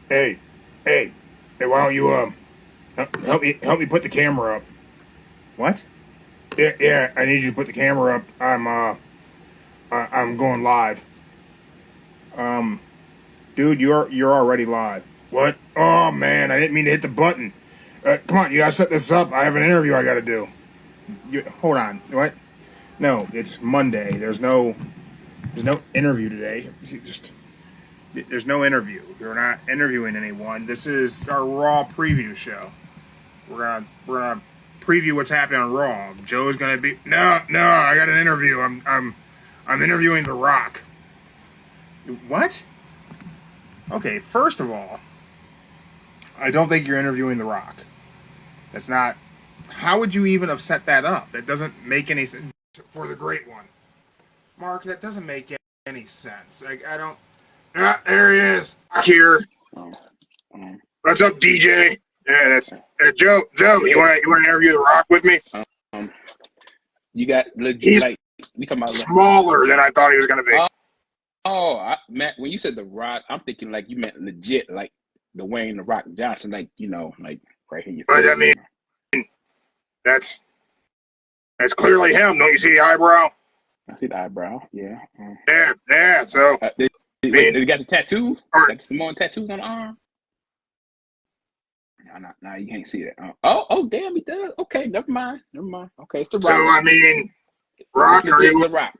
Hey, hey, why don't you help me put the camera up? What? Yeah, I need you to put the camera up. I'm going live. Dude, you're already live. What? Oh man, I didn't mean to hit the button. Come on, you gotta set this up. I have an interview I gotta do. Hold on. What? No, it's Monday. There's no interview today. There's no interview. We're not interviewing anyone. This is our Raw preview show. We're gonna preview what's happening on Raw. Joe's gonna be no. I got an interview. I'm interviewing The Rock. What? Okay, first of all, I don't think you're interviewing The Rock. That's not. How would you even have set that up? That doesn't make any sense. For the great one, Mark, that doesn't make any sense. I don't. Ah, there he is. Here. What's up, DJ? Yeah, that's Joe. Joe, you want to interview The Rock with me? You got legit. He's like we talking about smaller than I thought he was going to be. Matt, when you said The Rock, I'm thinking like you meant legit, like the Wayne The Rock Johnson, like like right here in your face. But I mean, that's clearly him. Don't you see the eyebrow? I see the eyebrow. Yeah. Yeah. So they got the tattoo. Right. Like Samoan tattoos on the arm. No, you can't see that. Oh, damn, he does. Okay, never mind. Okay, it's The Rock. So I mean, Rock, are you The Rock?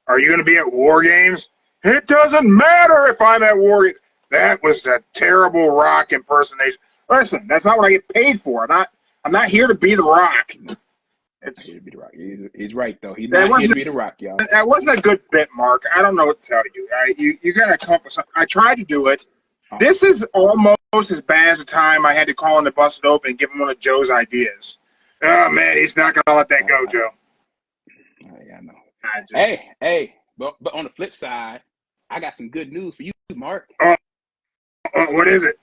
Are you going to be at War Games? It doesn't matter if I'm at War Games. That was a terrible Rock impersonation. Listen, that's not what I get paid for. I'm not here to be The Rock. It's Here to be The Rock. He's right though. He's not here to be The Rock, y'all. That wasn't a good bit, Mark. I don't know what to tell you. You got to come up with something. I tried to do it. This is almost as bad as the time I had to call in to Bust It Open and give him one of Joe's ideas. Oh man, he's not gonna let that go, Joe. Yeah, I know. Hey, but on the flip side, I got some good news for you, Mark. What is it?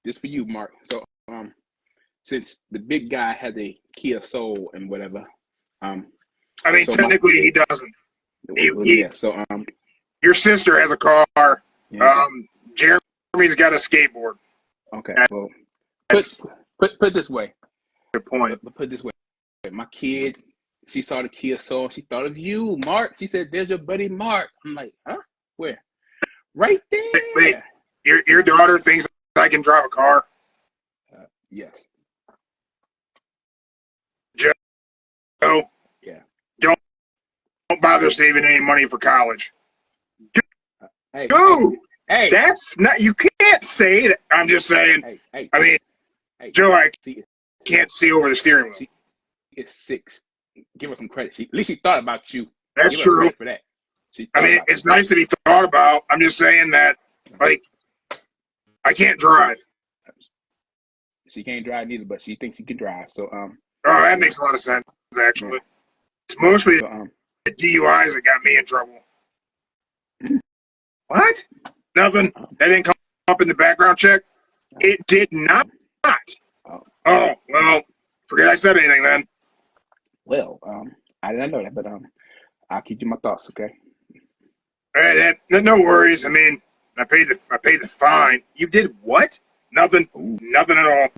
This for you, Mark. So since the big guy has a Kia Soul and whatever, I mean, so technically he doesn't. Your sister has a car. Yeah. Jeremy's got a skateboard. Okay. Well, put it this way. Good point. Put it this way. My kid, she saw the Kia Soul. She thought of you, Mark. She said, "There's your buddy Mark." I'm like, "Huh? Where?" Right there. Wait. Your daughter thinks I can drive a car? Yes. Joe. Yeah. Don't bother saving any money for college. Hey, that's not. You can't say that. I'm just saying. I mean, Joe, I can't see over the steering wheel. She is 6. Give her some credit. At least she thought about you. That's true. For that. I mean, it's nice to be thought about. I'm just saying that, like, I can't drive. She can't drive neither, but she thinks she can drive. So, that makes a lot of sense, actually. Yeah. It's mostly the DUIs that got me in trouble. What? Nothing. That didn't come up in the background check? It did not. Oh, well, forget I said anything then. Well, I didn't know that, but I'll keep you my thoughts, okay? No worries. I mean, I paid the fine. You did what? Nothing. Ooh. Nothing at all.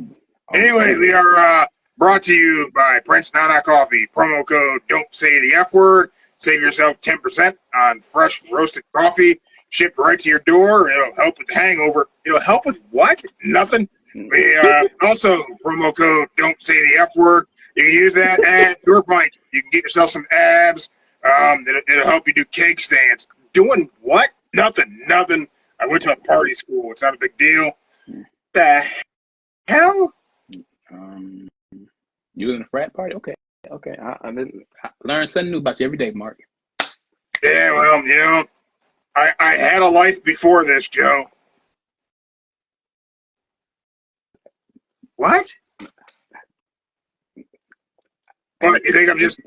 Anyway, we are brought to you by Prince Nana Coffee. Promo code Don't Say the F Word. Save yourself 10% on fresh roasted coffee. Shipped right to your door. It'll help with the hangover. It'll help with what? Nothing. We also promo code Don't Say the F Word. You can use that at your bike. You can get yourself some abs. It'll help you do cake stands. Doing what? Nothing. I went to a party school. It's not a big deal. The hell? You was in a frat party? Okay. I learn something new about you every day, Mark. Yeah, well, I had a life before this, Joe. What? What, you think this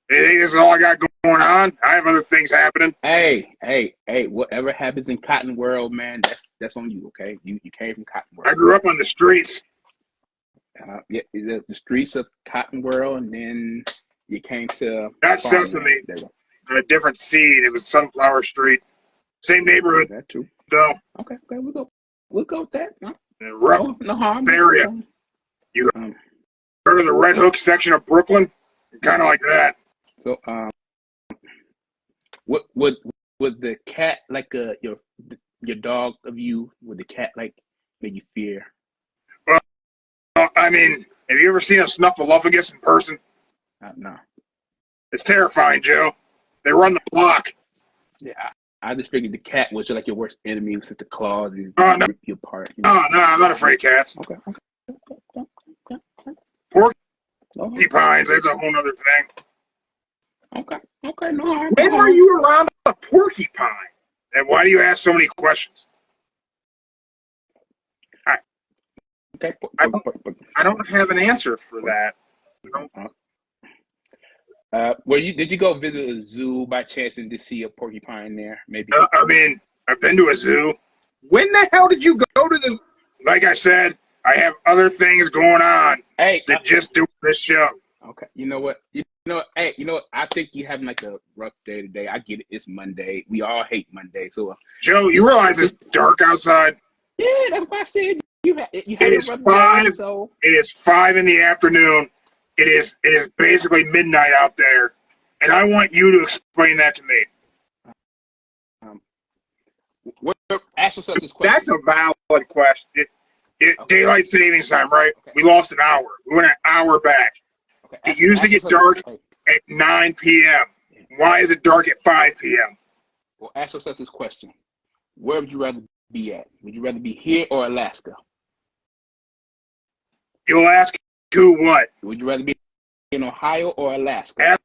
is all I got going on? I have other things happening. Hey, whatever happens in Cotton World, man, that's on you, okay? You came from Cotton World. I grew up on the streets. Yeah, the streets of Cotton World, and then you came to... Not Sesame. A different seed. It was Sunflower Street. Same neighborhood. That too. So, Okay, we'll go with that. rough No harm. area. You heard of the Red Hook section of Brooklyn? Kind of like that. So, what would the cat like your dog of you? Would the cat like make you fear? Well, I mean, have you ever seen a snuffleupagus in person? No. It's terrifying, Joe. They run the block. Yeah, I just figured the cat was like your worst enemy, with the claws and No. rip you apart. You know? No, I'm not afraid of cats. Okay. Porcupines, that's a whole other thing. Okay, no harm. When were you around a porcupine? And why do you ask so many questions? Okay. I don't have an answer for that. Did you go visit a zoo by chance and to see a porcupine there? Maybe. I mean, I've been to a zoo. When the hell did you go to the? Like I said, I have other things going on than just do this show. Okay. You know what? Hey, I think you're having like a rough day today. I get it. It's Monday. We all hate Monday. So, Joe, you realize it's dark outside? Yeah, that's what I said. You had it is 5. So. It is 5 in the afternoon. It is basically midnight out there, and I want you to explain that to me. Ask yourself this question. That's a valid question. Okay. Daylight savings time, right? Okay. We lost an hour. We went an hour back. Okay. It used to get dark at 9 p.m. Why is it dark at 5 p.m.? Well, ask yourself this question. Where would you rather be at? Would you rather be here or Alaska? You'll ask who what? Would you rather be in Ohio or Alaska?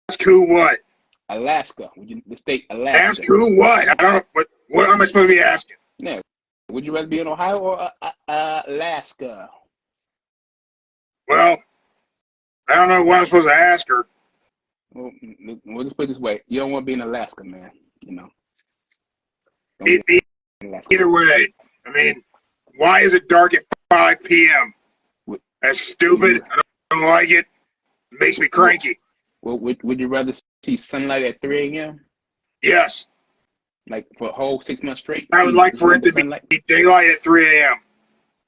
Ask who what? Alaska. The state Alaska. Ask who what? I don't know. What am I supposed to be asking? Yeah. Would you rather be in Ohio or Alaska? Well, I don't know what I'm supposed to ask her. Well, we'll just put it this way. You don't want to be in Alaska, man. Either way, I mean, why is it dark at 5 p.m.? That's stupid. I don't like it. It makes me cranky. Well, would you rather see sunlight at 3 a.m.? Yes. Like for a whole 6 months straight? I would like for it to be daylight at 3 a.m.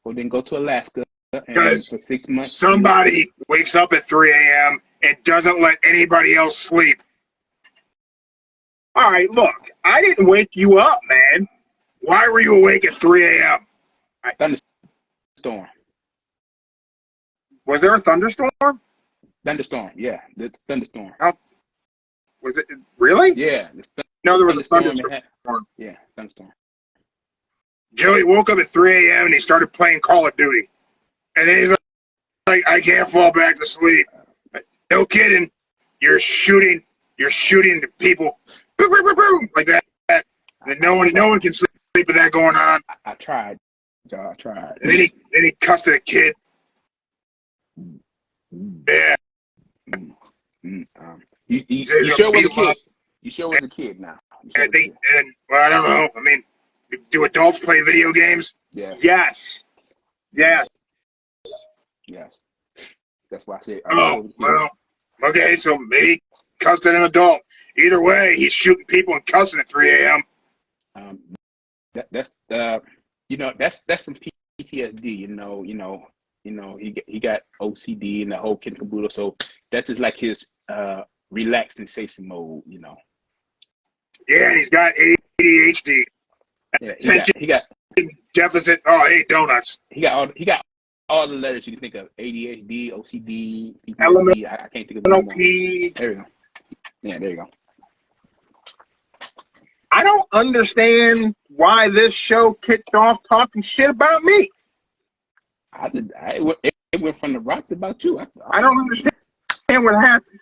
Well, then go to Alaska. Because for 6 months, somebody wakes up at 3 a.m. and doesn't let anybody else sleep. All right, look, I didn't wake you up, man. Why were you awake at 3 a.m.? Thunderstorm. Was there a thunderstorm? Thunderstorm, yeah. The thunderstorm. Oh, was it really? Yeah. No, there was a thunderstorm. Yeah, thunderstorm. Joey woke up at 3 a.m. and he started playing Call of Duty. And then he's like, I can't fall back to sleep. No kidding. You're shooting the people. Boom, boom, boom, boom, like that. And no one can sleep with that going on. I tried. I tried. And then he cussed at a kid. Yeah. You sure was a kid? You sure was a kid now? Well, I don't know. I mean, do adults play video games? Yeah. Yes. That's why I said. Well, okay, so maybe cussed at an adult. Either way, he's shooting people and cussing at 3 a.m. That's from PTSD. He got OCD and the whole kit and caboodle. So that's just like his relaxed sensation mode. Yeah, and he's got ADHD. Attention he got deficit. Oh, hey, donuts. He got all the letters you can think of: ADHD, OCD, PTSD. I can't think of them anymore. There you go. Yeah, there you go. I don't understand why this show kicked off talking shit about me. It went from the rock about you. I don't understand what happened.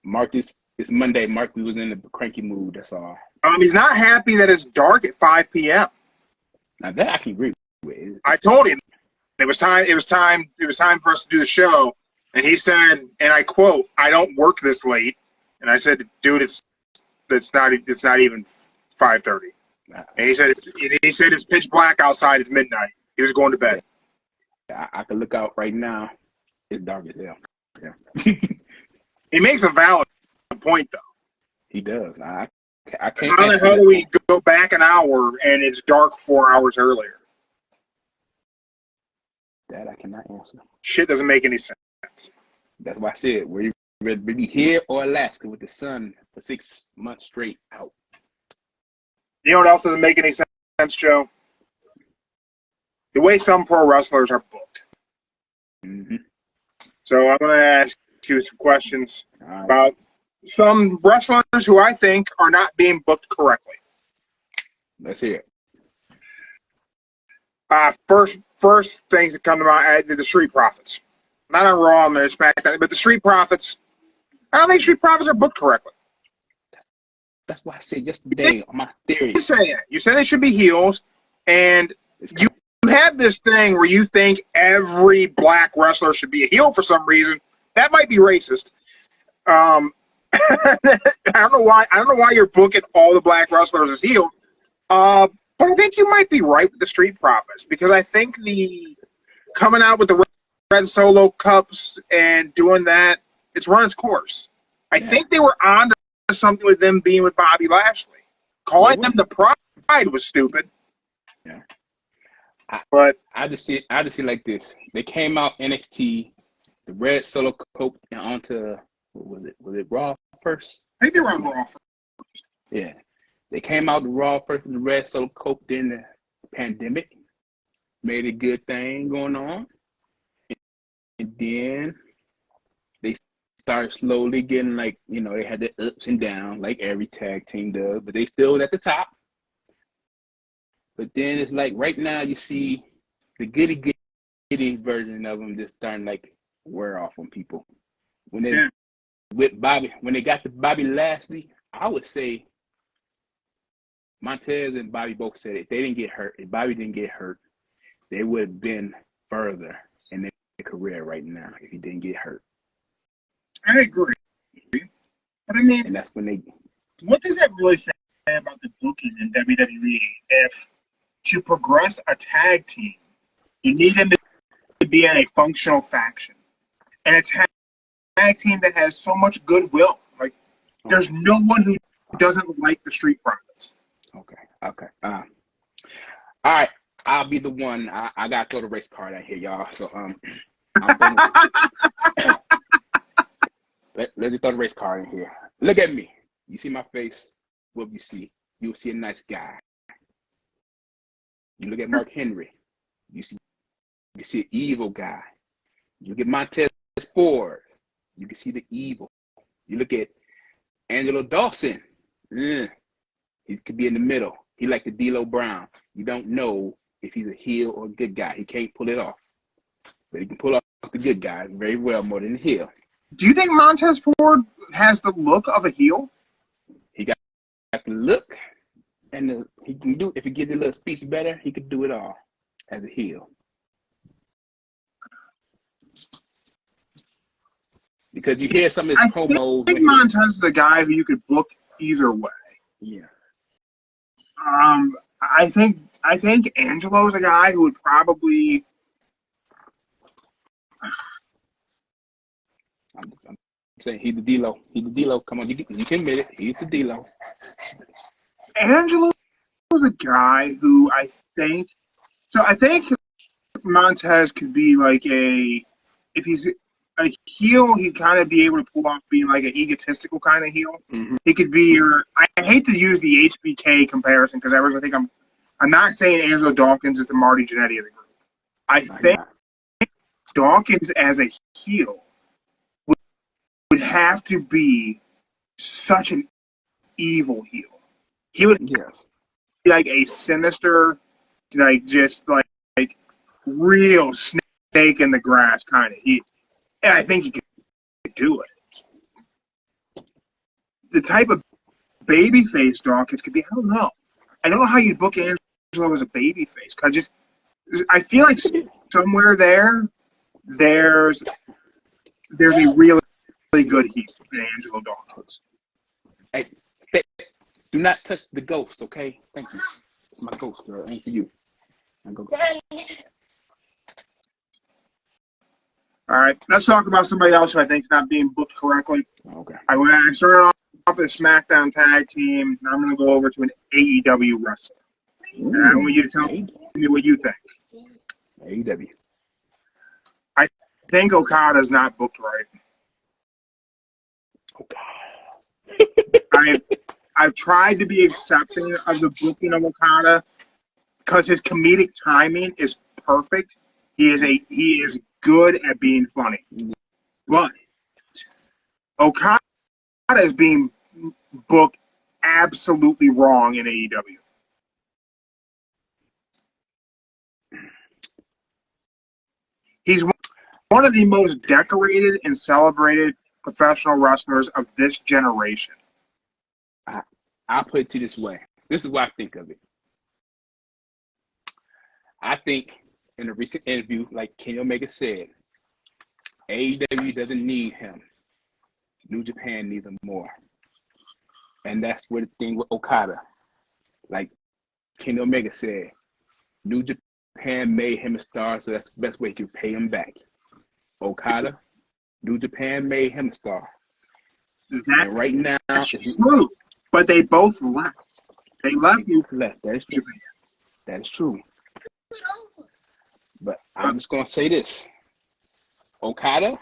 Mark, it's Monday. Mark, we was in a cranky mood. That's all. He's not happy that it's dark at 5 p.m. Now that I can agree with. I told him it was time for us to do the show, and he said, and I quote, "I don't work this late." And I said, "Dude, it's not even 5:30." And he said it's pitch black outside. It's midnight. He was going to bed. I can look out right now. It's dark as hell. Yeah. He makes a valid point, though. He does. I I can't How the answer hell that. do we go back an hour and it's dark 4 hours earlier? That I cannot answer. Shit doesn't make any sense. That's why I said, were you rather be here or Alaska with the sun for 6 months straight out? You know what else doesn't make any sense, Joe? The way some pro wrestlers are booked. Mm-hmm. So I'm going to ask you some questions Right. about some wrestlers who I think are not being booked correctly. Let's hear it. First things that come to mind, the Street Profits. Not on Raw, and SmackDown, but the Street Profits. I don't think Street Profits are booked correctly. That's why I said yesterday on my theory. You say it. You say they should be heels, and you have this thing where you think every black wrestler should be a heel for some reason. That might be racist. I don't know why. I don't know why you're booking all the black wrestlers as heels. But I think you might be right with the Street Profits, because I think the coming out with the red solo cups and doing that, it's run its course. I think they were on to something with them being with Bobby Lashley. Calling them the Pride was stupid. Yeah. I just see it like this. They came out NXT, the red solo coat, and onto what was it? Was it Raw first? I think they were on Raw first. Yeah. They came out the Raw first with the red solo coat during the pandemic. Made a good thing going on. And then they started slowly getting, like, you know, they had the ups and downs like every tag team does, but they still at the top. But then it's like right now you see the goody version of them just starting like wear off on people. When they with Bobby, when they got to Bobby Lashley, I would say Montez and Bobby both said if they didn't get hurt, if Bobby didn't get hurt, they would have been further in their career right now if he didn't get hurt. I agree. But I mean, and that's when they. What does that really say about the booking in WWE? If to progress a tag team, you need them to be in a functional faction, and a tag team that has so much goodwill. Like, there's no one who doesn't like the Street Profits. Okay. All right. I'll be the one. I got to throw the race card out here, y'all. So let's just throw the race card in here. Look at me. You see my face? What do you see? You'll see a nice guy. You look at Mark Henry. You see an evil guy. You look at Montez Ford. You can see the evil. You look at Angelo Dawson. He could be in the middle. He like the D'Lo Brown. You don't know if he's a heel or a good guy. He can't pull it off. But he can pull off the good guy very well more than the heel. Do you think Montez Ford has the look of a heel? He got the look, and he can do, if he gives a little speech better, he could do it all as a heel. Because you hear some of his promos. I think Montez is a guy who you could book either way. Yeah. I think Angelo's a guy who would probably. I'm saying he's the D-Lo. He's the D-Lo. Come on, you can admit it. He's the D-Lo. Angelo's a guy who I think Montez could be like if he's a heel, he'd kind of be able to pull off being like an egotistical kind of heel. Mm-hmm. He could be I hate to use the HBK comparison because I think I'm not saying Angelo Dawkins is the Marty Jannetty of the group. I think Dawkins as a heel would have to be such an evil heel. He would be like a sinister, like just like real snake in the grass kind of heel. And I think he could do it. The type of babyface Dawkins could be, I don't know. I don't know how you book Angelo as a babyface. I feel like somewhere there's a really good heel in Angelo Dawkins. Hey, do not touch the ghost, okay? Thank you. It's my ghost, girl. Ain't for you. All right, let's talk about somebody else who I think is not being booked correctly. Okay. I started off the SmackDown tag team. I'm going to go over to an AEW wrestler. And I want you to tell me what you think. AEW. I think Okada's not booked right. Oh, God. I've tried to be accepting of the booking of Okada because his comedic timing is perfect. He is good at being funny. But Okada is being booked absolutely wrong in AEW. He's one of the most decorated and celebrated professional wrestlers of this generation. I'll put it to you this way. This is what I think of it. I think in a recent interview, like Kenny Omega said, AEW doesn't need him. New Japan needs him more. And that's where the thing with Okada. Like Kenny Omega said, New Japan made him a star, so that's the best way to pay him back. Okada, New Japan made him a star. And right now, that's true. But they both left. They left New Japan. That is true. That is true. But I'm just gonna say this: Okada,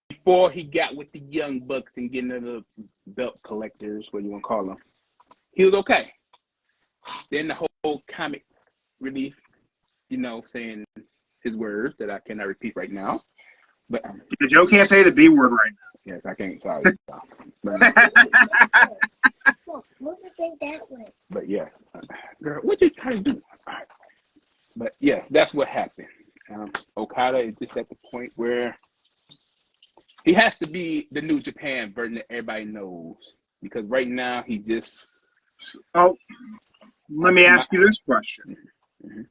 before he got with the Young Bucks and getting the belt collectors, what you want to call them, he was okay. Then the whole comic relief, saying his words that I cannot repeat right now. But Joe can't say the B word right now. Yes, I can't. Sorry. But yeah, girl, what you trying to do? All right. But yeah, that's what happened. Okada is just at the point where he has to be the New Japan version that everybody knows, because right now he just. Oh, let me ask you this question. Mm-hmm.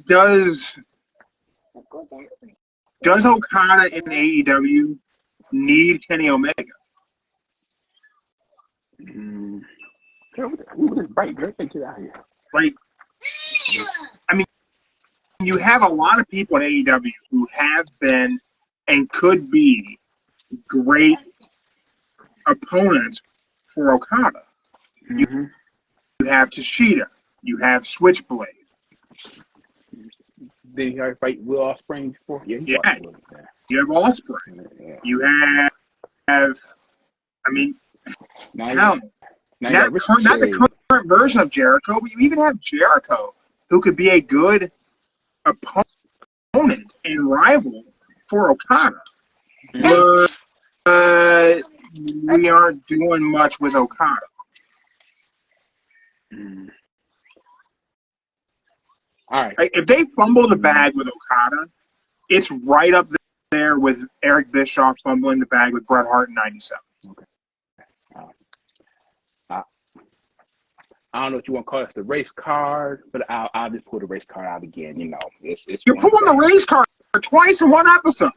Does Okada in AEW need Kenny Omega? Girl, what is right? Girl, get out here. Like, I mean, you have a lot of people in AEW who have been and could be great opponents for Okada. Mm-hmm. You have Tashida. You have Switchblade. Did he already fight Will Ospreay before? Yeah. You have Ospreay. Yeah. You have. I mean, not the current version of Jericho, but you even have Jericho, who could be a good opponent and rival for Okada. Mm-hmm. But we aren't doing much with Okada. Mm. All right. If they fumble the bag with Okada, it's right up there with Eric Bischoff fumbling the bag with Bret Hart in '97. Okay. I don't know what you want to call it, the race card, but I'll just pull the race card out again. You're pulling the race card twice in one episode.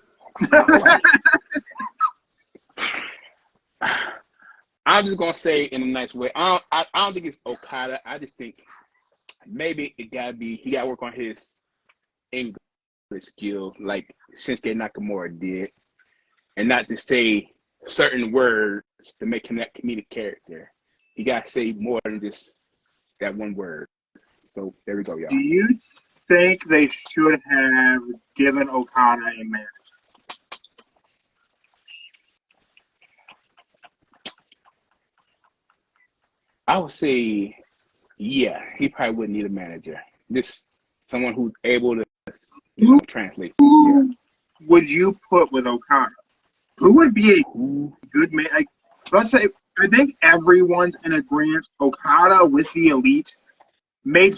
I'm just gonna say it in a nice way. I don't think it's Okada. I just think maybe it gotta be he gotta work on his English skills, like Shinsuke Nakamura did, and not just say certain words to make him that comedic character. He gotta say more than just that one word. So there we go, y'all. Do you think they should have given Okada a manager? I would say, yeah, he probably wouldn't need a manager. Just someone who's able to translate. Who would you put with Okada? Who would be a good man? Like, let's say, I think everyone's in agreement. Okada with the Elite made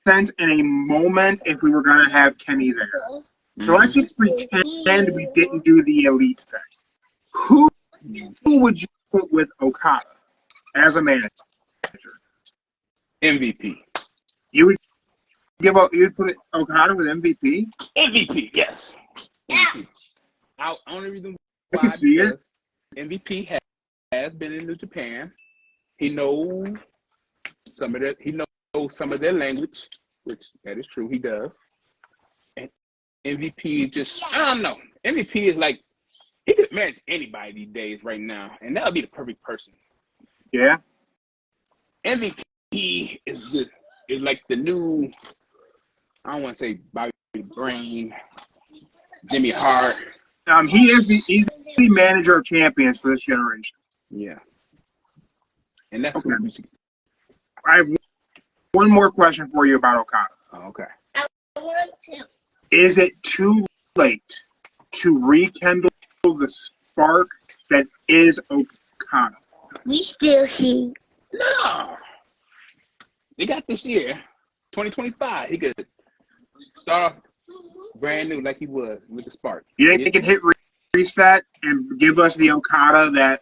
sense in a moment if we were going to have Kenny there. So let's just pretend we didn't do the Elite thing. Who would you put with Okada as a manager? MVP. You'd put Okada with MVP? MVP, yes. MVP. Only reason why I can see it. MVP has been in New Japan. He knows some of their language, which that is true. He does, and MVP is just, I don't know. MVP is like, he could manage anybody these days right now, and that would be the perfect person. Yeah. MVP is like the new, I don't want to say Bobby Brain, Jimmy Hart. He's the manager of champions for this generation. Yeah. And that's okay. what we should. I have one more question for you about Okada. Oh, okay. I want to. Is it too late to rekindle the spark that is Okada? We still here. No. They got this year, 2025. He could start off brand new like he was with the spark. You think they can hit reset and give us the Okada that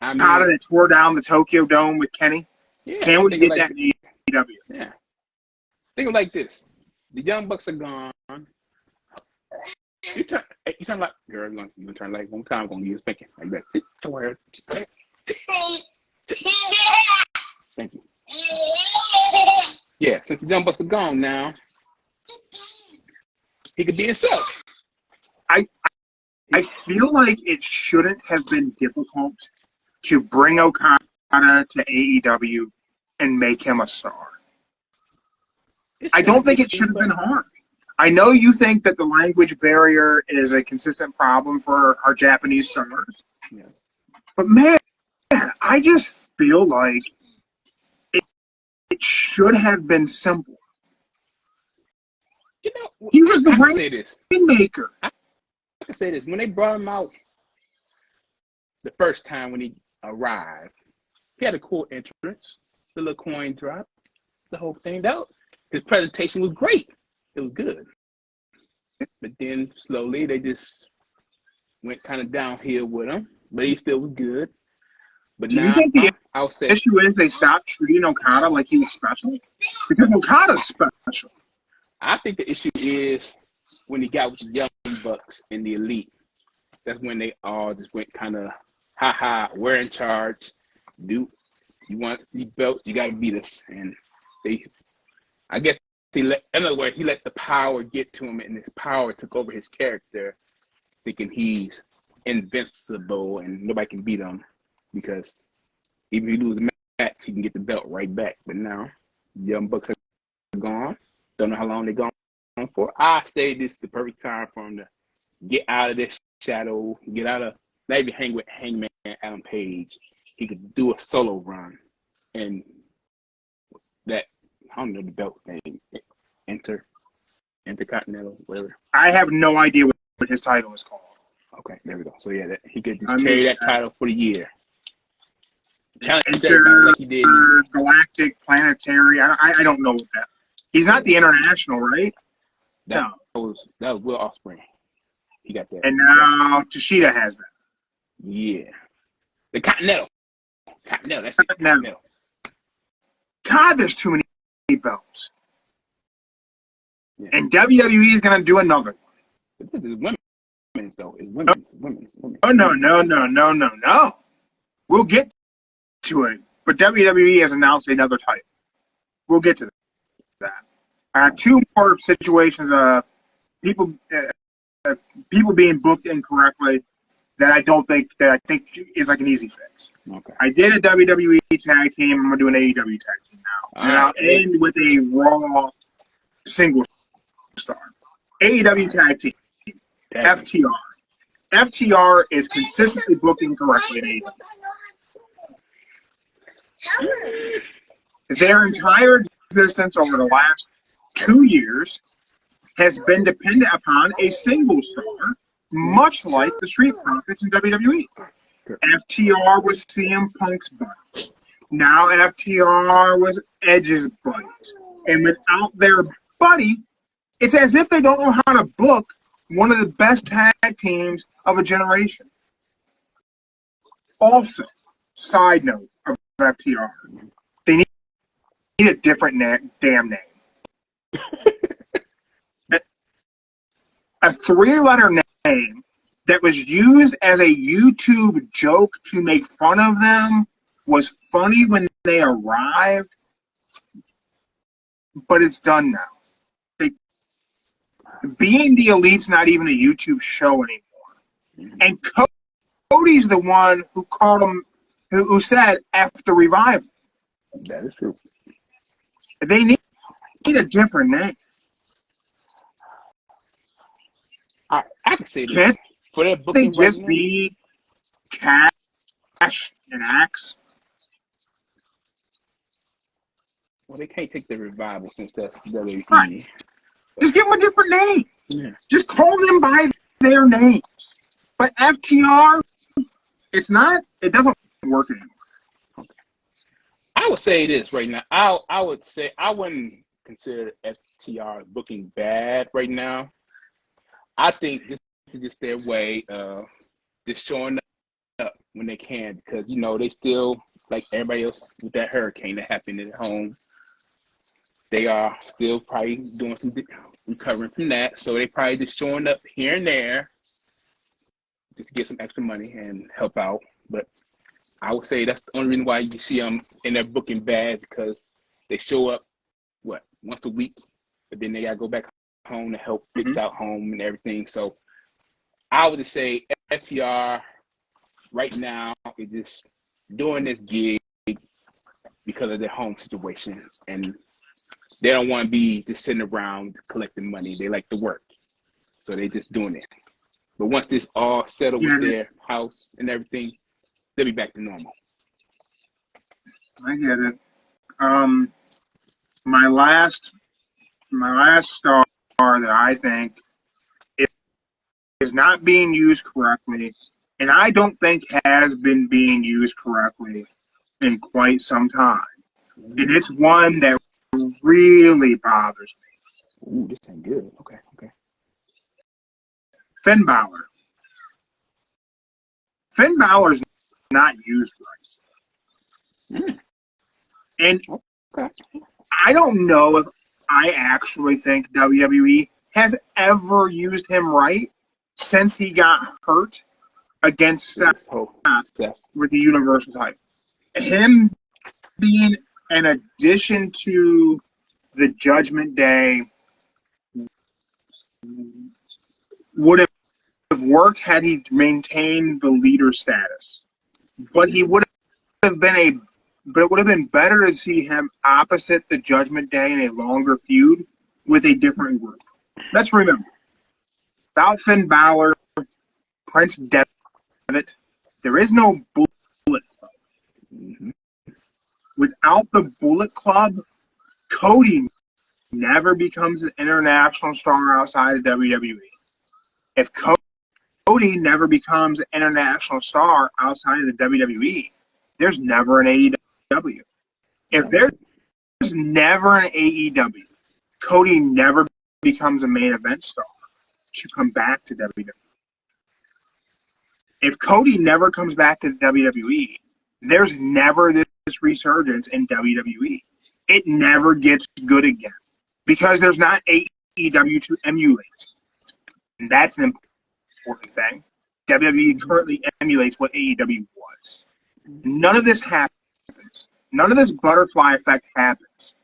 that tore down the Tokyo Dome with Kenny? Yeah, can we get that in AEW? Yeah. Think of it like this. The Young Bucks are gone. You turn like, girl, you're gonna turn like one time, I'm gonna give you a spanking. Like that. Sit somewhere. Thank you. Yeah, since the Young Bucks are gone now, he could be himself. I feel like it shouldn't have been difficult to bring Okada to AEW and make him a star. I don't think it should have been hard. I know you think that the language barrier is a consistent problem for our Japanese stars. Yeah. But man, I just feel like it should have been simple. You know, he was the rainmaker. I can say this. When they brought him out the first time when he arrived, he had a cool entrance, the little coin drop, the whole thing. His presentation was great. It was good. But then slowly they just went kind of downhill with him. But he still was good. But now, I would say the issue is they stopped treating Okada like he was special? Because Okada's special. I think the issue is when he got with the Young Bucks and the Elite. That's when they all just went kind of, we're in charge. Dude, you want these belts, you got to beat us. And I guess in other words, he let the power get to him, and his power took over his character, thinking he's invincible and nobody can beat him because even if he loses a match, he can get the belt right back. But now, Young Bucks are gone. Don't know how long they're gone for. I say this is the perfect time for him to get out of this shadow, get out of, maybe hang with Hangman Adam Page. He could do a solo run, and that, I don't know the belt name, Intercontinental, whatever. I have no idea what his title is called. Okay, there we go. So yeah, he could just carry that title for the year. Challenge like he did. Galactic, planetary. I don't know what that. He's not the international, right? That was Will Ospreay. He got that. And now Tashida has that. Yeah. The Continental. That's it. Continental. God, there's too many belts. Yeah. And WWE is going to do another one. But this is women's, though. It's women's. Oh, no. We'll get to it. But WWE has announced another title. We'll get to that. Two more situations of people being booked incorrectly that I think is like an easy fix. Okay. I did a WWE tag team. I'm going to do an AEW tag team now. And I'll end with a Raw single star. AEW tag team. FTR. FTR is consistently booked incorrectly in AEW. Their entire existence over the last 2 years has been dependent upon a single star, much like the Street Profits in WWE. FTR was CM Punk's buddy. Now FTR was Edge's buddy. And without their buddy, it's as if they don't know how to book one of the best tag teams of a generation. Also, side note of FTR, they need a different damn name. A three-letter name that was used as a YouTube joke to make fun of them was funny when they arrived, but it's done now. Being the Elite's not even a YouTube show anymore. And Cody's the one who called him, who said F the Revival. That is true. They need a different name. I can say this. Can't For their they booking right just now, be Cash and Axe? well, they can't take the Revival since that's WWE. Right. Just give them a different name. Yeah. Just call them by their names. But FTR, it doesn't work anymore. Okay. I would say this right now. I would say I wouldn't consider FTR booking bad right now. I think this is just their way of just showing up when they can, because they still, like everybody else with that hurricane that happened at home, they are still probably doing some recovering from that. So they probably just showing up here and there just to get some extra money and help out. But I would say that's the only reason why you see them in their booking bad, because they show up once a week, but then they gotta go back home to help fix out home and everything. So I would just say FTR right now is just doing this gig because of their home situation, and they don't want to be just sitting around collecting money. They like to work, so they just doing it. But once this all settled with their house and everything, they'll be back to normal. I get it. My last star that I think is not being used correctly, and I don't think has been being used correctly in quite some time. And it's one that really bothers me. Ooh, this ain't good. Okay. Finn Balor. Finn Balor's not used right. And I don't know if I actually think WWE has ever used him right since he got hurt against Seth with the Universal title. Him being an addition to the Judgment Day would have worked had he maintained the leader status. But it would have been better to see him opposite the Judgment Day in a longer feud with a different group. Let's remember, without Finn Balor, Prince Devitt, there is no Bullet Club. Without the Bullet Club, Cody never becomes an international star outside of WWE. If Cody never becomes an international star outside of the WWE, there's never an AEW. If there's never an AEW, Cody never becomes a main event star to come back to WWE. If Cody never comes back to WWE, there's never this resurgence in WWE. It never gets good again because there's not AEW to emulate. And that's an important thing. WWE currently emulates what AEW was. None of this happens. None of this butterfly effect happens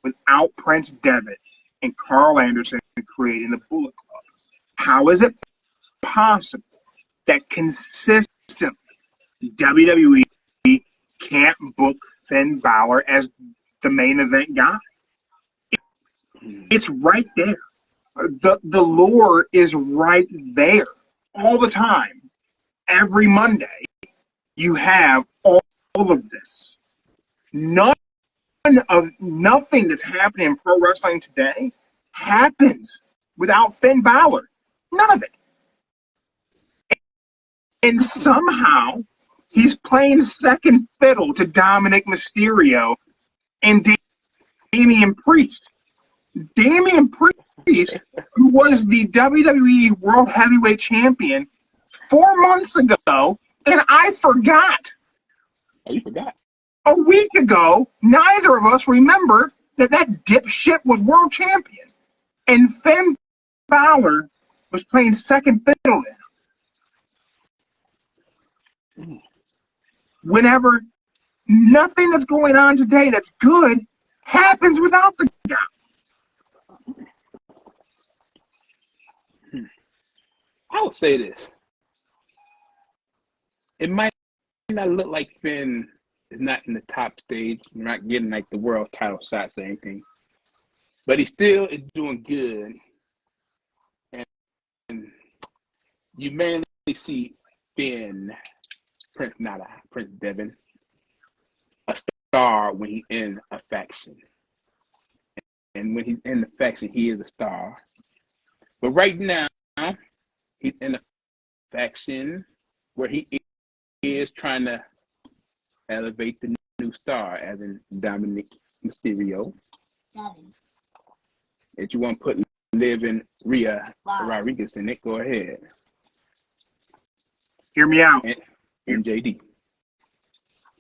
without Prince Devitt and Carl Anderson creating the Bullet Club. How is it possible that consistently WWE can't book Finn Balor as the main event guy? It's right there. The lure is right there all the time. Every Monday, you have all of this. Nothing that's happening in pro wrestling today happens without Finn Balor. None of it. And somehow, he's playing second fiddle to Dominic Mysterio and Damian Priest. Damian Priest, who was the WWE World Heavyweight Champion 4 months ago, and I forgot. Oh, you forgot? A week ago, neither of us remember that dipshit was world champion. And Finn Balor was playing second fiddle then. Whenever nothing that's going on today that's good happens without the guy. I would say this. It might not look like Finn is not in the top stage, not getting like the world title shots or anything, but he still is doing good. And you mainly see Finn, Prince Devin, a star when he's in a faction. And when he's in the faction, he is a star. But right now, he's in a faction where he is trying to elevate the new star, as in Dominic Mysterio. If you want to put Liv and Rhea Rodriguez in it, go ahead. Hear me out. And JD.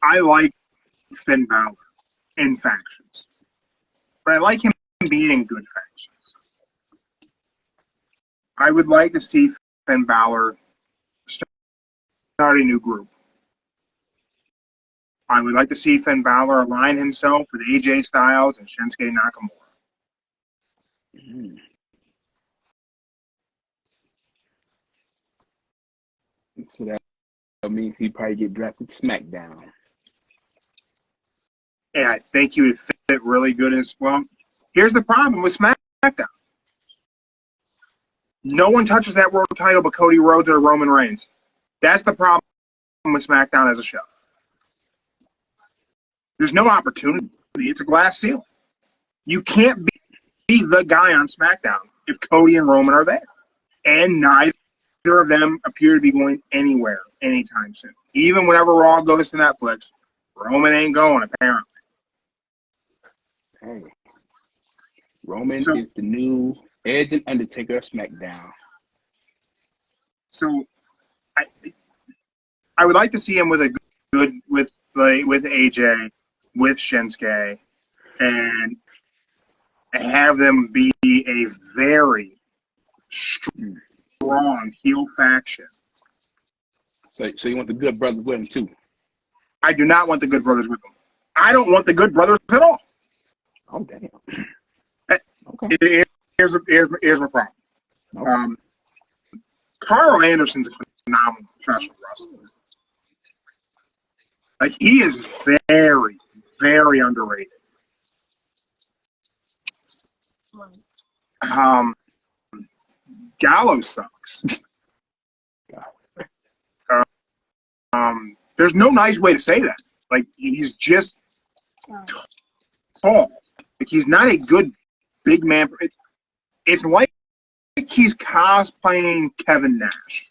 I like Finn Balor in factions, but I like him being in good factions. I would like to see Finn Balor start a new group. I would like to see Finn Balor align himself with AJ Styles and Shinsuke Nakamura. Mm. So that means he probably get drafted to SmackDown. And I think he would fit really good as well. Here's the problem with SmackDown. No one touches that world title but Cody Rhodes or Roman Reigns. That's the problem with SmackDown as a show. There's no opportunity. It's a glass ceiling. You can't be the guy on SmackDown if Cody and Roman are there. And neither of them appear to be going anywhere anytime soon. Even whenever Raw goes to Netflix, Roman ain't going, apparently. Hey, Roman is the new Edge and Undertaker of SmackDown. So, I would like to see him with with AJ, with Shinsuke, and have them be a very strong heel faction. So you want the Good Brothers with him too? I do not want the Good Brothers with them. I don't want the Good Brothers at all. Oh damn. Okay. Here's my problem. Okay. Carl Anderson's a phenomenal professional wrestler. Like, he is very, very underrated. Gallows sucks. There's no nice way to say that. Like, he's just tall. Like, he's not a good big man. It's like he's cosplaying Kevin Nash.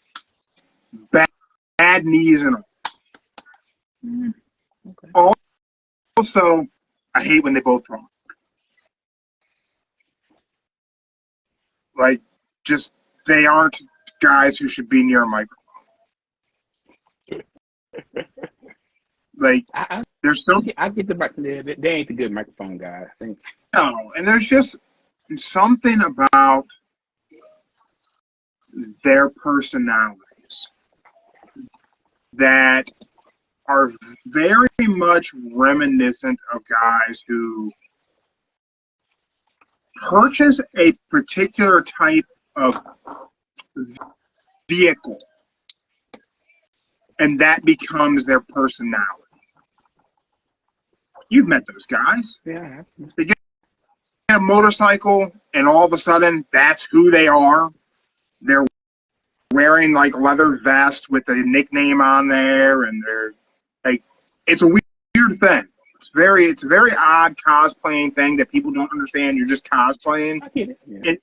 Bad knees and all. Okay. Also, I hate when they both talk. Like, just, they aren't guys who should be near a microphone. Like, there's some. I get the microphone. They ain't the good microphone guys. I think. No, and there's just something about their personalities that are very much reminiscent of guys who purchase a particular type of vehicle, and that becomes their personality. You've met those guys. Yeah. They get a motorcycle, and all of a sudden, that's who they are. They're wearing like leather vest with a nickname on there, and they're like, it's a weird thing. It's a very odd cosplaying thing that people don't understand. You're just cosplaying. I get it. Yeah.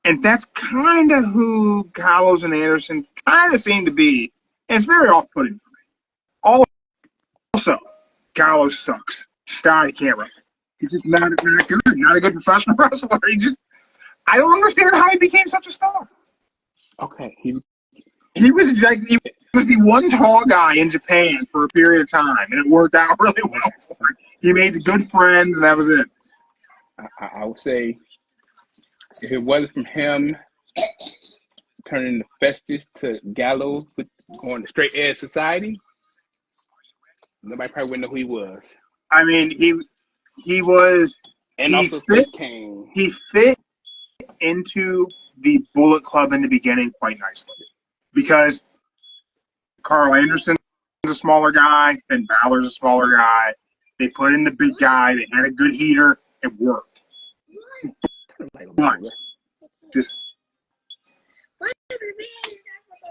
And that's kind of who Gallows and Anderson kind of seem to be. And it's very off-putting for me. Also, Gallows sucks. God, he can't wrestle. He's just not good. Not a good professional wrestler. I don't understand how he became such a star. Okay. He was the one tall guy in Japan for a period of time, and it worked out really well for him. He made good friends, and that was it. I would say if it wasn't from him turning the Festus to Gallows with going to straight edge society, nobody probably wouldn't know who he was. I mean, he was. And he also fit, Kane. He fit into the Bullet Club in the beginning quite nicely. Because Carl Anderson's a smaller guy, Finn Balor's a smaller guy. They put in the big guy. They had a good heater. It worked. But just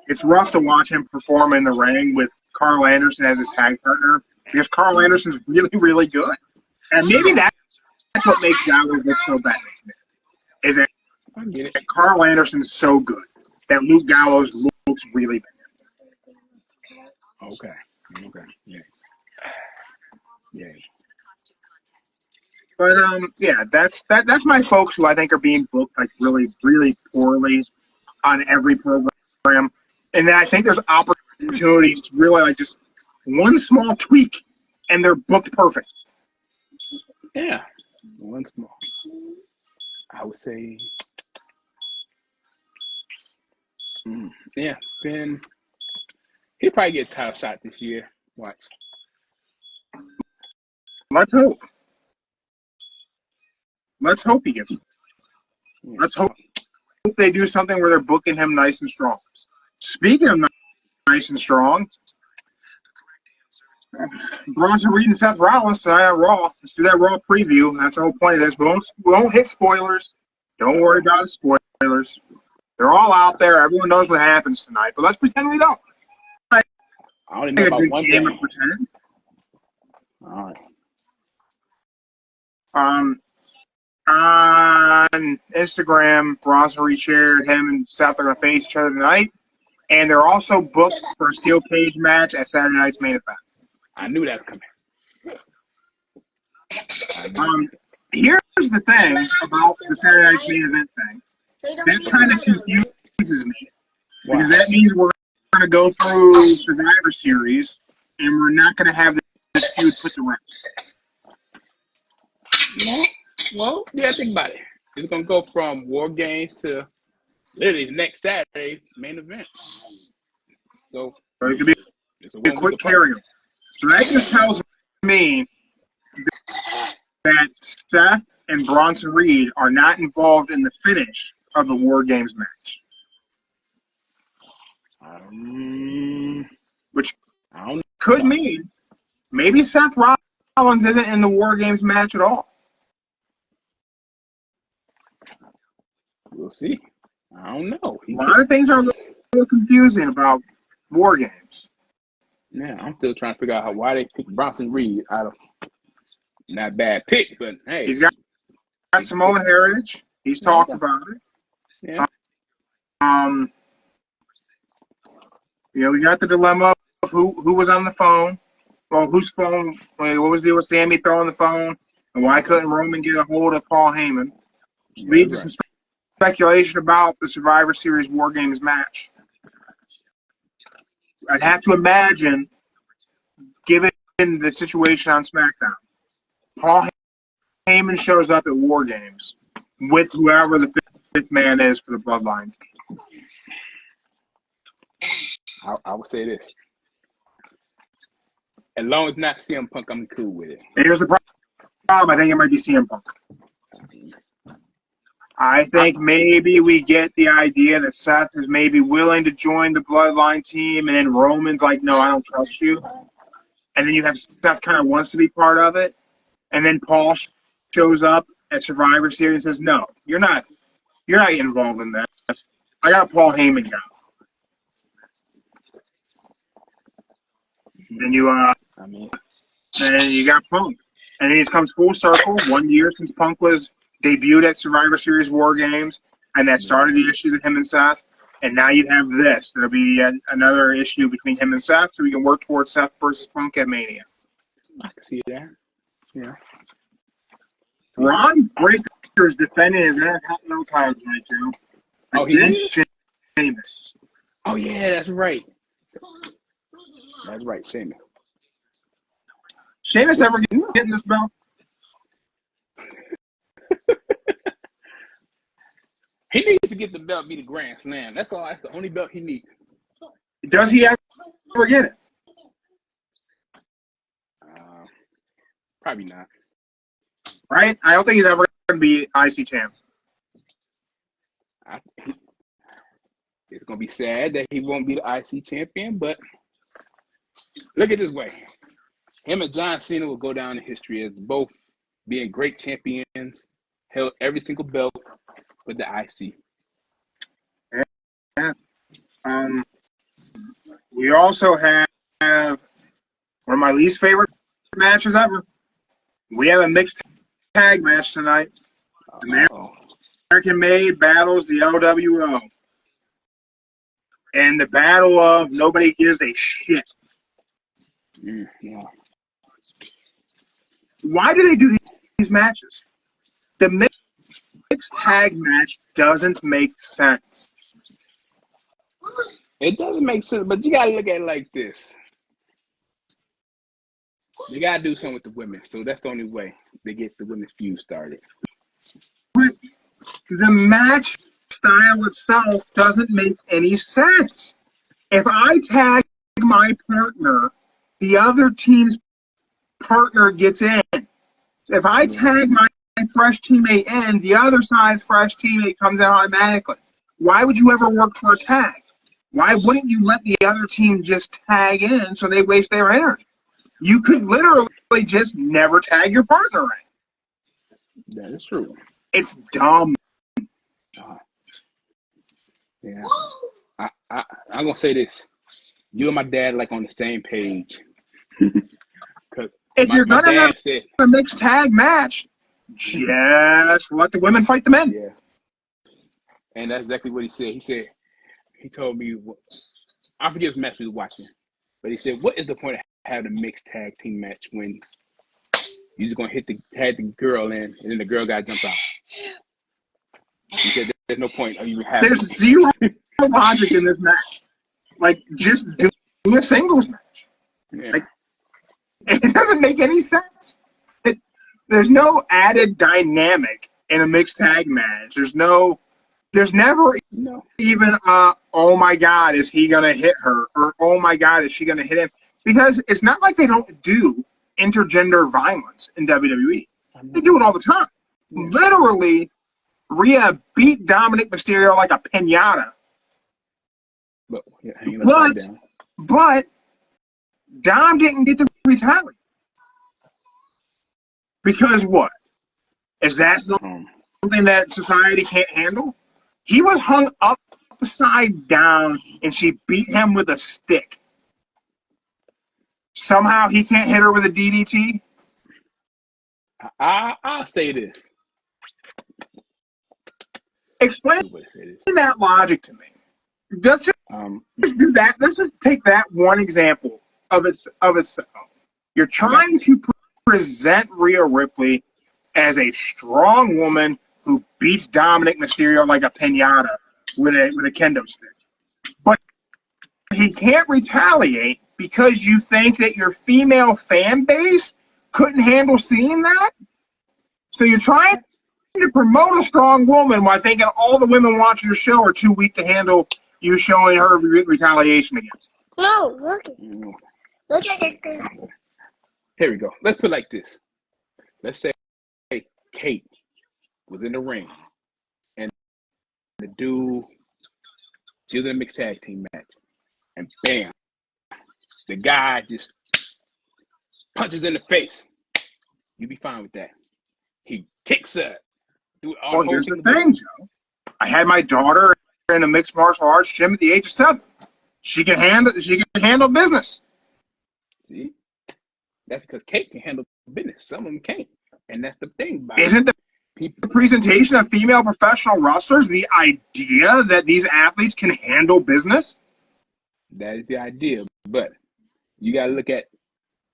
it's rough to watch him perform in the ring with Carl Anderson as his tag partner because Carl Anderson's really, really good. And maybe that's what makes Gallows look so bad to me. Is that Carl Anderson's so good that Luke Gallows looks really bad. Okay. Yeah. Yeah. But yeah, that's my folks who I think are being booked like really, really poorly on every program. And then I think there's opportunities to really like just one small tweak and they're booked perfect. Yeah. One small. I would say yeah, Ben he'll probably get a title shot this year. Watch. Let's hope. Let's hope he gets it. Yeah. Let's hope they do something where they're booking him nice and strong. Speaking of nice and strong, Bronson Reed and Seth Rollins tonight on Raw. Let's do that Raw preview. That's the whole point of this. We won't hit spoilers. Don't worry about the spoilers. They're all out there. Everyone knows what happens tonight. But let's pretend we don't. I only know about one game thing. of pretend. All right. On Instagram, Bronson Reed shared him and Seth are going to face each other tonight. And they're also booked for a steel cage match at Saturday night's main event. I knew that was coming. Here's the thing about the Saturday night's main event thing. That kind of confuses me. Because that means we're going to go through Survivor Series and we're not going to have this feud put to rest. Well, yeah, think about it. It's going to go from War Games to literally the next Saturday main event. So it could be a quick carry. So that just tells me that Seth and Bronson Reed are not involved in the finish of the War Games match. Which could mean maybe Seth Rollins isn't in the War Games match at all. We'll see. I don't know. A lot of things are a little confusing about War Games. Yeah, I'm still trying to figure out why they picked Bronson Reed out of not bad pick, but hey. He's got Samoan heritage. He's talked about it. Yeah. We got the dilemma of who was on the phone. Well, whose phone? What was the deal with Sammy throwing the phone? And why couldn't Roman get a hold of Paul Heyman? Which leads to some speculation about the Survivor Series War Games match. I'd have to imagine, given the situation on SmackDown, Paul Heyman shows up at War Games with whoever the fifth man is for the Bloodline. I would say this. As long as not CM Punk, I'm cool with it. Here's the problem. I think it might be CM Punk. I think maybe we get the idea that Seth is maybe willing to join the Bloodline team, and then Roman's like, no, I don't trust you. And then you have Seth kind of wants to be part of it. And then Paul shows up at Survivor Series and says, no, you're not getting involved in that. I got Paul Heyman now. Then you got Punk. And then it comes full circle, 1 year since Punk was debuted at Survivor Series War Games, and that started the issues with him and Seth. And now you have this. There'll be another issue between him and Seth, so we can work towards Seth versus Punk at Mania. I can see that. Yeah. Bron Breakker is defending his Intercontinental title tonight, Joe. Oh, he against Sheamus. Oh, yeah, that's right. That's right, Sheamus. Sheamus ever getting this belt? He needs to get the belt, be the Grand Slam. That's all. That's the only belt he needs. Does he ever get it? Probably not. Right? I don't think he's ever going to be IC champ. It's gonna be sad that he won't be the IC champion, but look at it this way: him and John Cena will go down in history as both being great champions, held every single belt with the IC. Yeah. We also have one of my least favorite matches ever. We have a mixed tag match tonight. American Made battles the LWO. And the battle of nobody gives a shit. Yeah. Why do they do these matches? The mixed tag match doesn't make sense. It doesn't make sense, but you gotta look at it like this. You gotta do something with the women, so that's the only way they get the women's feud started. But the match style itself doesn't make any sense. If I tag my partner, the other team's partner gets in. If I tag my fresh teammate in, the other side's fresh teammate comes in automatically. Why would you ever work for a tag? Why wouldn't you let the other team just tag in so they waste their energy? You could literally just never tag your partner in. That is true. It's dumb. Yeah. I'm gonna say this. You and my dad like on the same page. If you're gonna have a mixed tag match, just let the women fight the men. Yeah. And that's exactly what he said. He told me, I forget what match we were watching, but he said, what is the point of having a mixed tag team match when you're just going to tag the girl in, and then the girl got to jump out? He said, there's no point of even having There's zero logic in this match. Like, just do a singles match. Yeah. Like, it doesn't make any sense. There's no added dynamic in a mixed tag match. There's never even oh my God, is he gonna hit her? Or oh my God, is she gonna hit him? Because it's not like they don't do intergender violence in WWE. They do it all the time. Literally, Rhea beat Dominic Mysterio like a pinata. But Dom didn't get to retaliate. Because what? Is that something that society can't handle? He was hung upside down, and she beat him with a stick. Somehow he can't hit her with a DDT? I'll say this. Explain that logic to me. Let's just do that. Let's just take that one example of itself. You're trying to present Rhea Ripley as a strong woman who beats Dominic Mysterio like a pinata with a kendo stick. But he can't retaliate because you think that your female fan base couldn't handle seeing that? So you're trying to promote a strong woman while thinking all the women watching your show are too weak to handle you showing her retaliation against. No, look at it. Here we go. Let's put it like this. Let's say Kate was in the ring, and the dude, she was in a mixed tag team match, and bam, the guy just punches in the face. You be fine with that. He kicks her. Well, here's the thing, Joe. I had my daughter in a mixed martial arts gym at the age of 7. She can handle business. See? That's because Kate can handle business. Some of them can't. And that's the thing about Isn't the presentation of female professional wrestlers the idea that these athletes can handle business? That is the idea. But you got to look at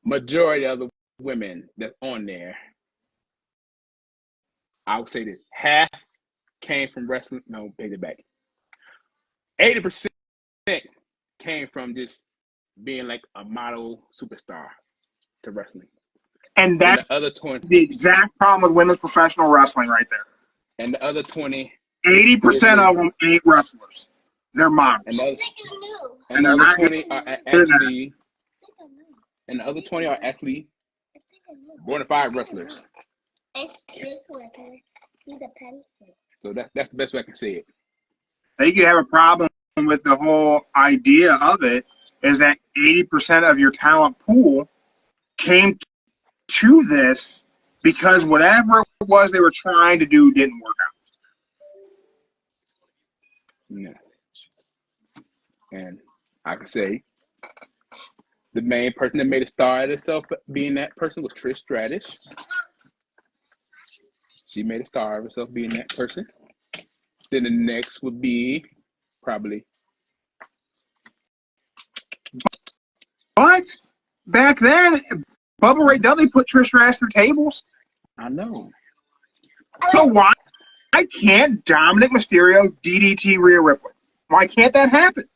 majority of the women that's on there. I would say this. Half came from wrestling. No, take it back. 80% came from just being like a model superstar to wrestling. And that's the other 20, the exact problem with women's professional wrestling right there. And the other 20, 80% of them ain't wrestlers. They're models. And the other 20 are actually, and the other 20 are actually bona fide wrestlers. It's this one. See the pencil. So that's the best way I can say it. I think you have a problem with the whole idea of it is that 80% of your talent pool came to this because whatever it was they were trying to do didn't work out. Yeah. And I can say the main person that made a star of herself being that person was Trish Stratus. She made a star of herself being that person. Then the next would be probably. But back then, Bubba Ray Dudley put Trish Stratus through tables. I know. So why can't Dominic Mysterio DDT Rhea Ripley? Why can't that happen?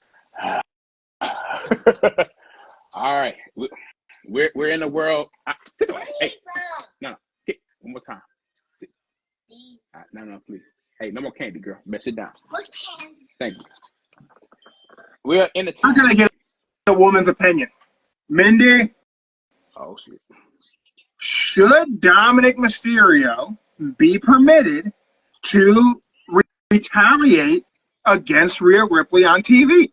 All right, we're in a world. Hey, no, one more time. No, please. Hey, no more candy, girl. Mess it down. Thank you. We're in the time. I'm gonna get a woman's opinion. Mindy. Oh shit. Should Dominic Mysterio be permitted to retaliate against Rhea Ripley on TV?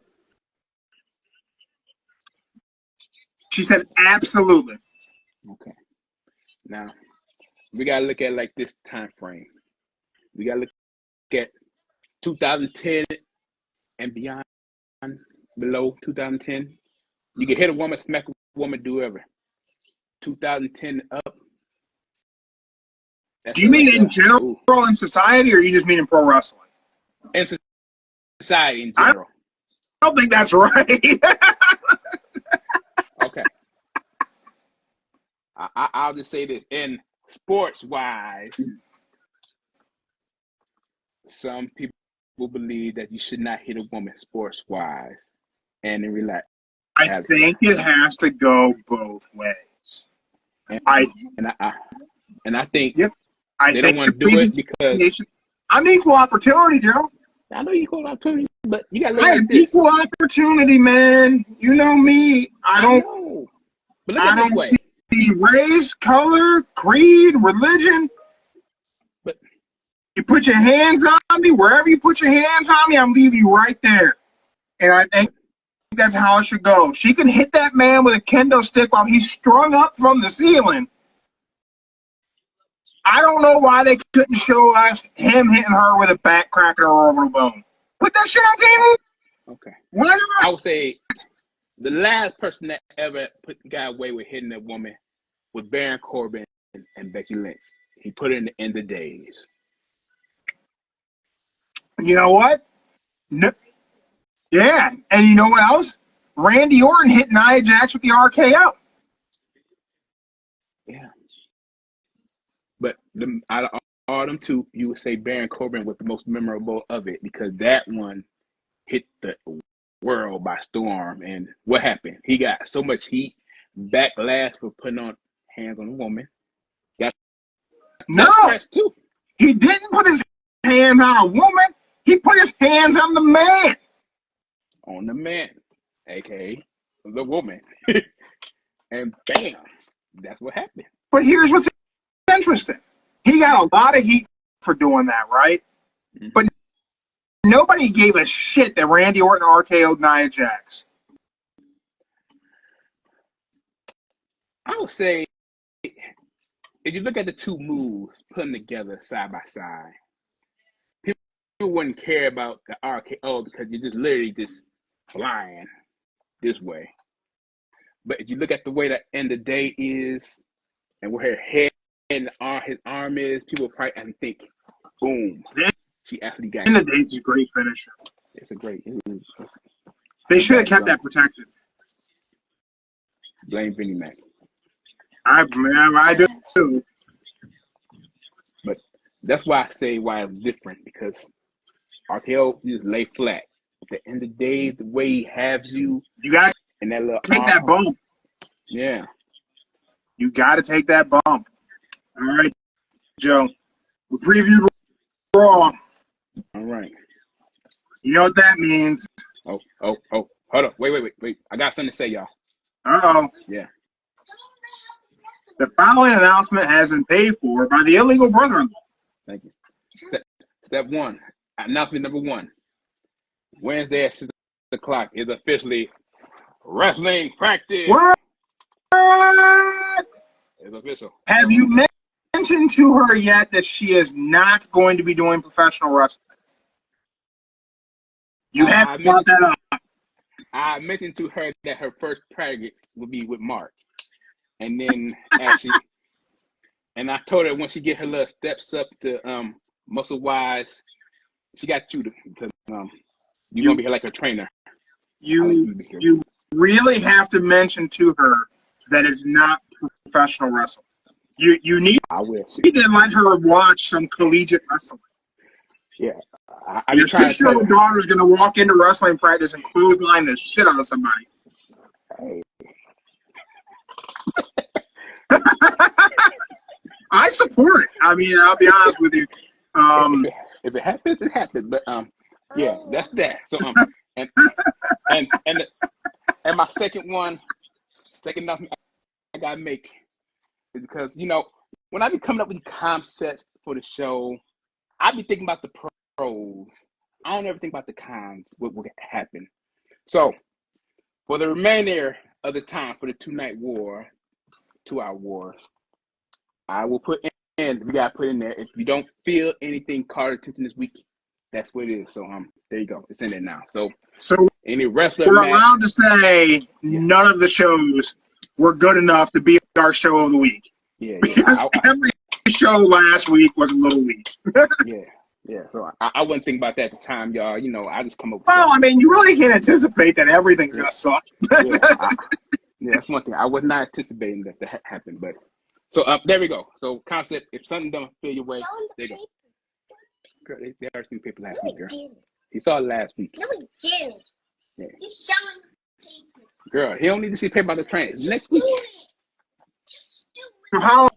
She said absolutely. Okay. Now, we got to look at like this time frame. We got to look at 2010 and beyond, below 2010. You can hit a woman, smack a woman, do whatever. 2010 up. Do you mean in general in society, or you just mean in pro wrestling? In society in general. I don't think that's right. Okay. I'll just say this. In sports-wise, some people believe that you should not hit a woman sports-wise and in relax. I think it has to go both ways. And I think yep. They don't want to do it because I'm equal opportunity, Joe. I know you equal opportunity, but you got to look at this. Equal opportunity, man. You know me. I don't see race, color, creed, religion. But you put your hands on me, wherever you put your hands on me, I'm leaving you right there. And I think that's how it should go. She can hit that man with a kendo stick while he's strung up from the ceiling. I don't know why they couldn't show us him hitting her with a back cracker or orbital bone. Put that shit on TV. Okay. Why not? I would say the last person that ever got away with hitting a woman was Baron Corbin and Becky Lynch. He put it in the end of days. You know what? No. Yeah, and you know what else? Randy Orton hit Nia Jax with the RKO. Yeah. But out of all them two, you would say Baron Corbin was the most memorable of it because that one hit the world by storm. And what happened? He got so much heat, backlash for putting on hands on a woman. No, too. He didn't put his hands on a woman. He put his hands on the man. On the man, a.k.a. the woman. And bam, that's what happened. But here's what's interesting. He got a lot of heat for doing that, right? Mm-hmm. But nobody gave a shit that Randy Orton RKO'd Nia Jax. I would say, if you look at the two moves put them together side by side, people wouldn't care about the RKO because you're just literally just flying this way. But if you look at the way the end of the day is and where her head and his arm is, people probably actually think, boom, she actually got it. In the days, it's a great finisher. It's a great. They should have kept that protected. Blame Vinnie Mac. I do too. But that's why I say why it's different because RKO you just lay flat. At the end of the day, the way he has you, got and that little take that bump. Yeah, you got to take that bump. All right, Joe. We previewed Raw. All right. You know what that means? Oh! Hold up! Wait! I got something to say, y'all. Uh-oh. Yeah. The following announcement has been paid for by the illegal brother-in-law. Thank you. Step one. Announcement number one. Wednesday at 6 o'clock is officially wrestling practice. What? It's official. Have you mentioned to her yet that she is not going to be doing professional wrestling? You haven't brought that up. I mentioned to her that her first practice would be with Mark. And then and I told her when she get her little steps up to muscle wise, she got you because you're gonna be like a trainer. You really have to mention to her that it's not professional wrestling. You need to let her watch some collegiate wrestling. Yeah. Your 6-year-old daughter's going to walk into wrestling practice and clothesline the shit out of somebody. Hey. I support it. I mean, I'll be honest with you. If it happens, it happens. But yeah, that's that. So and my second announcement I gotta make is because when I be coming up with concepts for the show, I be thinking about the pros. I don't ever think about the cons. What will happen? So for the remainder of the time for the 2-hour wars, I will put in. We gotta put in there. If you don't feel anything caught attention this week, that's what it is. So there you go. It's in there now. So any wrestler we're allowed to say none of the shows were good enough to be our show of the week. Yeah. Because every show last week was a little weak. Yeah. So I wasn't thinking about that at the time, y'all. I just come up with well, stuff. I mean, you really can't anticipate that everything's gonna suck. Yeah, that's one thing. I was not anticipating that to happen, but so there we go. So concept: if something don't feel your way, there you go. Girl, they already seen paper last week, girl. He saw it last week. No, he didn't. Yeah. He's showing paper. Girl, he don't need to see paper about the train. It's next week. Just do it. So how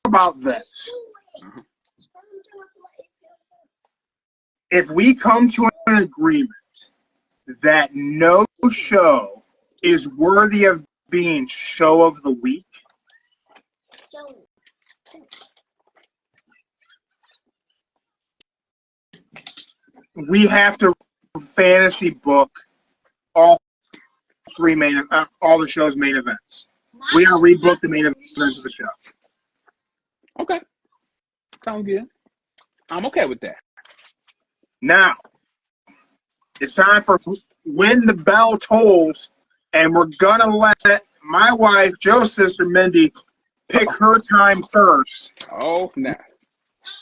about this? Uh-huh. If we come to an agreement that no show is worthy of being show of the week, we have to fantasy book all the show's main events. We gotta rebook the main events of the show. Okay. Sounds good. I'm okay with that. Now, it's time for when the bell tolls, and we're gonna let my wife, Joe's sister, Mindy, pick her time first. Oh, nah.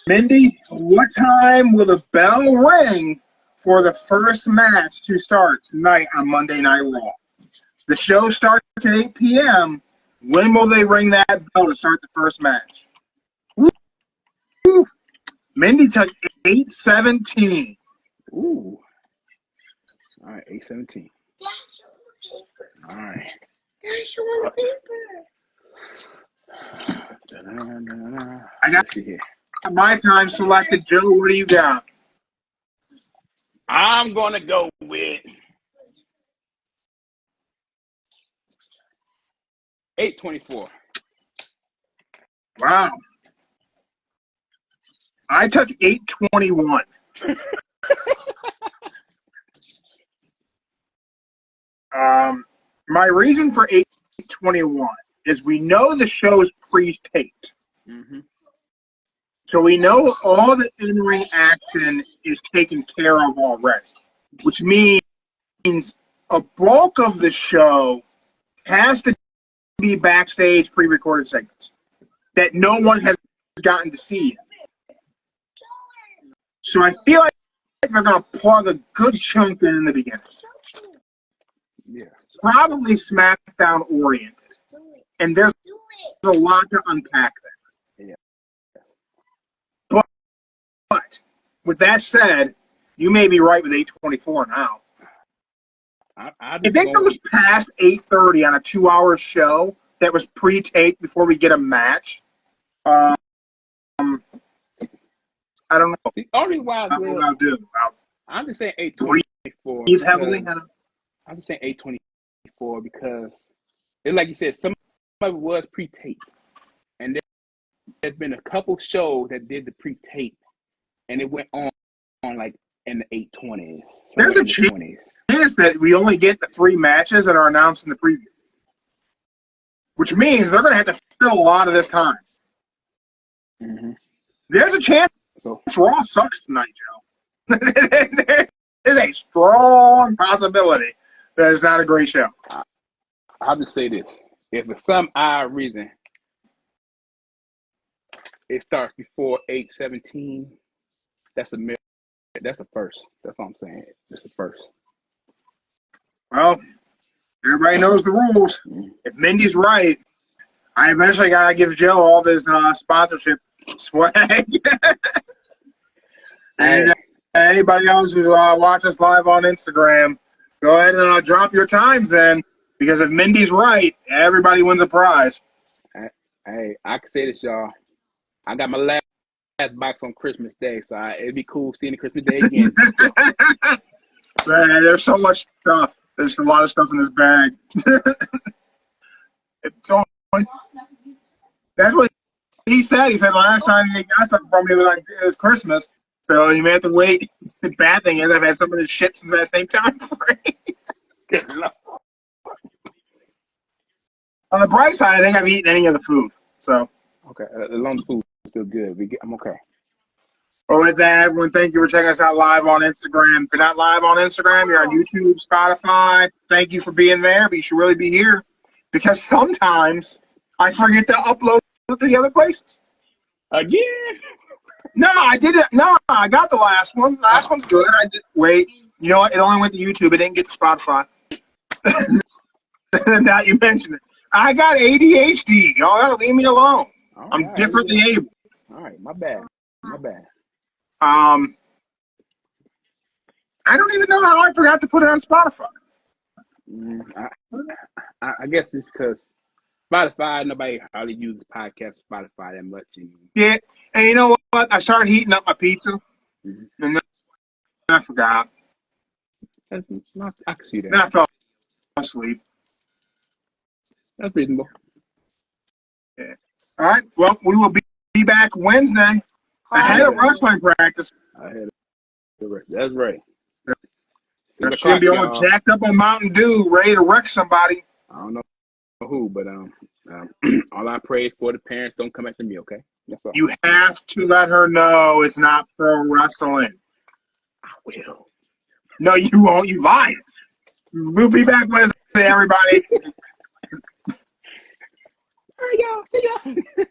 Mindy, what time will the bell ring for the first match to start tonight on Monday Night Raw? The show starts at 8 p.m. When will they ring that bell to start the first match? Woo. Mindy took 8:17. Ooh. All right, 8:17. All right. That's on the paper. I got my time selected. Joe, what do you got? I'm gonna go with 8:24. Wow. I took 8:21. My reason for 8:21 is we know the show is pre-taped. Mm-hmm. So we know all the in-ring action is taken care of already, which means a bulk of the show has to be backstage pre-recorded segments that no one has gotten to see yet. So I feel like they're going to plug a good chunk in the beginning. Yeah. Probably SmackDown oriented. And there's a lot to unpack there. Yeah. But with that said, you may be right with 8:24 now. If it goes past 8:30 on a 2-hour show that was pre-taped before we get a match, I don't know. The only why I'll do. I'm just saying 8:24. He's heavily. I'm just saying 8:24 because, like you said, some of it was pre-taped, and there's been a couple shows that did the pre-tape, and it went on like in the 820s. There's a in the 20s. chance that we only get the 3 matches that are announced in the preview, which means they're going to have to fill a lot of this time. Mm-hmm. There's a chance Raw sucks tonight, Joe. There's a strong possibility that it's not a great show. I'll just say this. If for some odd reason it starts before 8:17, that's a first. That's all I'm saying. That's a first. Well, everybody knows the rules. If Mindy's right, I eventually got to give Joe all this sponsorship swag. And anybody else who's watching us live on Instagram, go ahead and drop your times in, because if Mindy's right, everybody wins a prize. Hey, I can say this, y'all. I got my last box on Christmas Day, so it'd be cool seeing the Christmas Day again. Man, there's so much stuff. There's a lot of stuff in this bag. That's what he said. He said last time he got something from me it was Christmas. So you may have to wait. The bad thing is I've had some of this shit since that same time frame. On the bright side, I think I've eaten any of the food. So okay, as long as the food's still good, I'm okay. Well, with that, everyone, thank you for checking us out live on Instagram. If you're not live on Instagram, you're on YouTube, Spotify. Thank you for being there, but you should really be here, because sometimes I forget to upload to the other places. Again? No, I did it. No, I got the last one. The last one's good. Wait, you know what? It only went to YouTube. It didn't get to Spotify. Now you mention it. I got ADHD. Y'all gotta leave me alone. I'm differently able. All right, my bad. I don't even know how I forgot to put it on Spotify. I guess it's because Spotify, nobody hardly uses podcasts for Spotify that much. Yeah, and you know what? I started heating up my pizza, and then I forgot. I can see that. Then I fell asleep. That's reasonable. Yeah. All right. Well, we will be back Wednesday ahead of wrestling practice. That's right. She's gonna be all jacked up on Mountain Dew, ready to wreck somebody. I don't know who, but all I pray is for the parents don't come after me. Okay. That's all. You have to let her know it's not pro wrestling. I will. No, you won't. You lying. We'll be back Wednesday, everybody. All right, y'all. See ya.